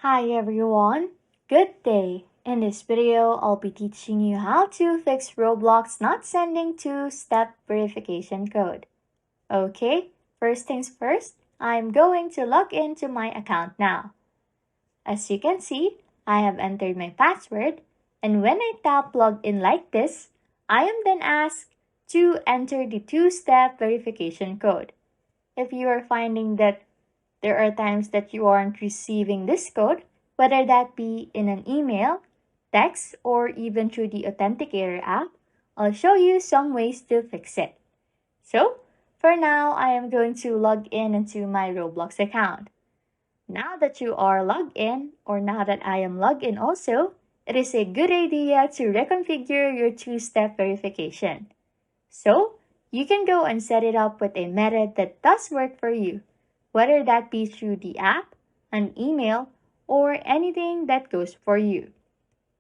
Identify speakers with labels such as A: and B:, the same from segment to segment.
A: Hi everyone, good day. In this video, I'll be teaching you how to fix Roblox not sending two-step verification code. Okay, first things first, I'm going to log into my account now. As you can see, I have entered my password, and when I tap login like this, I am then asked to enter the two-step verification code. If you are finding that there are times that you aren't receiving this code, whether that be in an email, text, or even through the Authenticator app, I'll show you some ways to fix it. So, for now, I am going to log in into my Roblox account. Now that you are logged in, or now that I am logged in also, it is a good idea to reconfigure your two-step verification. So, you can go and set it up with a method that does work for you, whether that be through the app, an email, or anything that goes for you.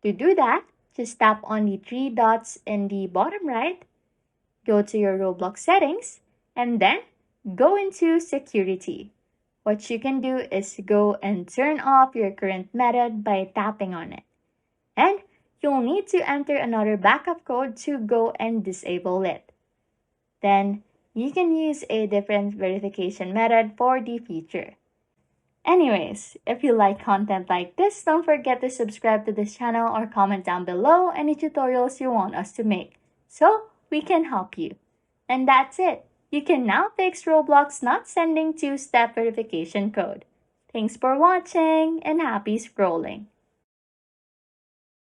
A: To do that, just tap on the three dots in the bottom right, go to your Roblox settings, and then go into security. What you can do is go and turn off your current method by tapping on it. And you'll need to enter another backup code to go and disable it. Then you can use a different verification method for the future. Anyways, if you like content like this, don't forget to subscribe to this channel or comment down below any tutorials you want us to make, so we can help you. And that's it. You can now fix Roblox not sending two-step verification code. Thanks for watching and happy scrolling.